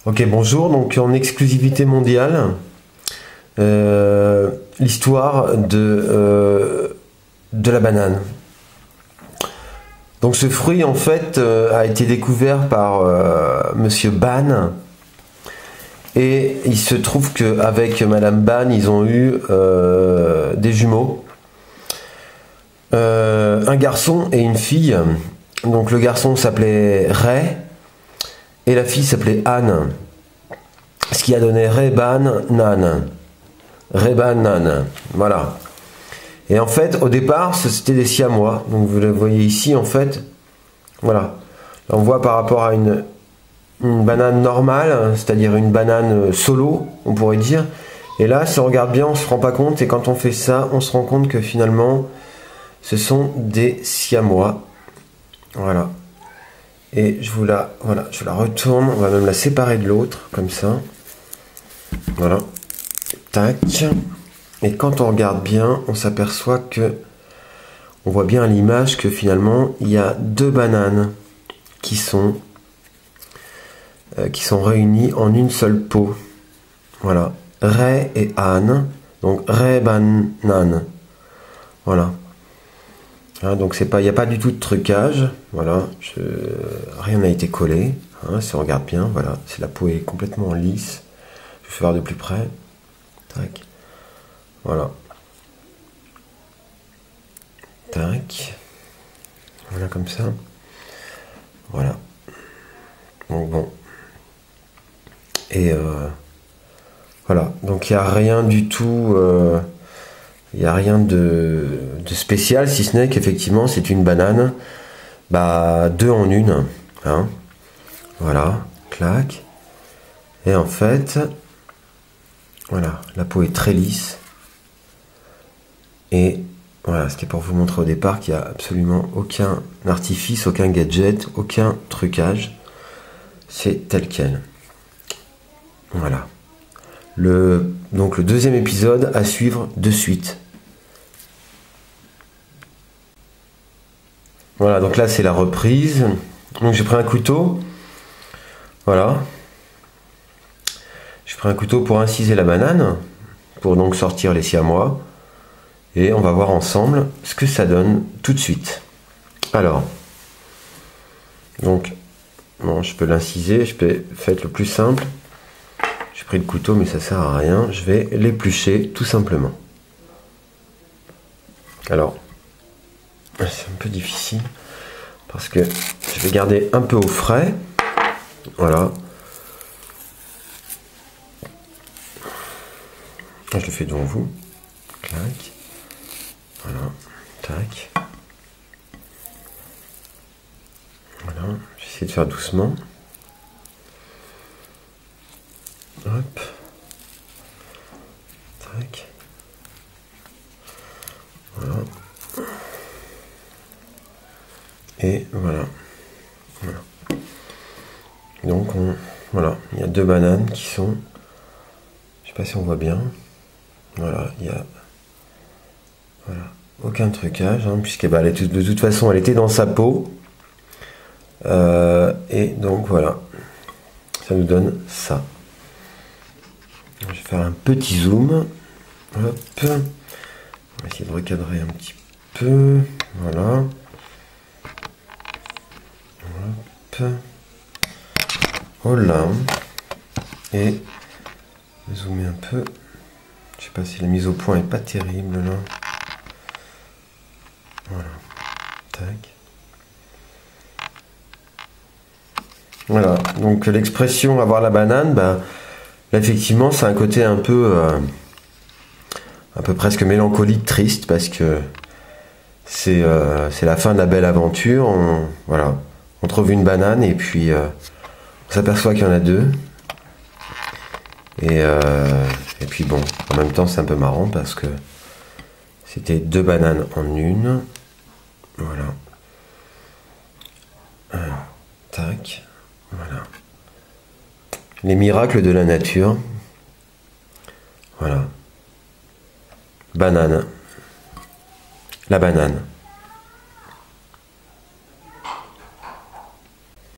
Ok, bonjour. Donc en exclusivité mondiale, l'histoire de la banane. Donc ce fruit en fait a été découvert par Monsieur Ban, et il se trouve qu'avec Madame Ban ils ont eu des jumeaux, un garçon et une fille. Donc le garçon s'appelait Ray et la fille s'appelait Anne, ce qui a donné Reban Nan. Reban Nan, voilà. Et en fait, au départ, c'était des siamois. Donc vous le voyez ici, en fait. Voilà. Là, on voit par rapport à une banane normale, c'est-à-dire une banane solo, on pourrait dire. Et là, si on regarde bien, on se rend pas compte. Et quand on fait ça, on se rend compte que finalement, ce sont des siamois. Voilà. Et je la retourne. On va même la séparer de l'autre, comme ça. Voilà. Tac. Et quand on regarde bien, on s'aperçoit que on voit bien à l'image que finalement il y a deux bananes qui sont réunies en une seule peau. Voilà, Ray et Anne, donc Ray Banane. Voilà. Hein, donc c'est pas, il n'y a pas du tout de trucage. Voilà, rien n'a été collé. Hein, si on regarde bien, voilà, c'est la peau est complètement lisse. Je vais faire de plus près. Tac. Voilà. Tac. Voilà comme ça. Voilà. Donc bon. Et voilà. Donc il n'y a rien du tout. Il n'y a rien de spécial, si ce n'est qu'effectivement c'est une banane. Bah, deux en une. Hein. Voilà. Clac. Et en fait. Voilà. La peau est très lisse. Et voilà, c'était pour vous montrer au départ qu'il n'y a absolument aucun artifice, aucun gadget, aucun trucage. C'est tel quel. Voilà. Donc le deuxième épisode à suivre de suite. Voilà, donc là c'est la reprise. Donc j'ai pris un couteau. Voilà. J'ai pris un couteau pour inciser la banane, pour donc sortir les siamois. Et on va voir ensemble ce que ça donne tout de suite. Alors, donc, bon, je peux l'inciser, je peux faire le plus simple. J'ai pris le couteau, mais ça sert à rien. Je vais l'éplucher tout simplement. Alors, c'est un peu difficile parce que je vais garder un peu au frais. Voilà. Je le fais devant vous. Clac. Voilà, tac. Voilà, j'essaie de faire doucement. Hop. Tac. Voilà. Et voilà. Voilà. Donc voilà, il y a deux bananes qui sont. Je sais pas si on voit bien. Voilà, il y a. Voilà. Aucun trucage, hein, puisque bah, de toute façon elle était dans sa peau. Et donc voilà. Ça nous donne ça. Je vais faire un petit zoom. Hop. On va essayer de recadrer un petit peu. Voilà. Hop. Voilà. Et zoomer un peu. Je sais pas si la mise au point est pas terrible là. Voilà. Tac. Voilà. Donc l'expression avoir la banane, bah, là, effectivement, c'est un côté un peu presque mélancolique, triste, parce que c'est la fin de la belle aventure. Voilà. On trouve une banane et puis on s'aperçoit qu'il y en a deux. Et puis bon, en même temps, c'est un peu marrant parce que c'était deux bananes en une. Voilà. Tac. Voilà. Les miracles de la nature. Voilà. Banane. La banane.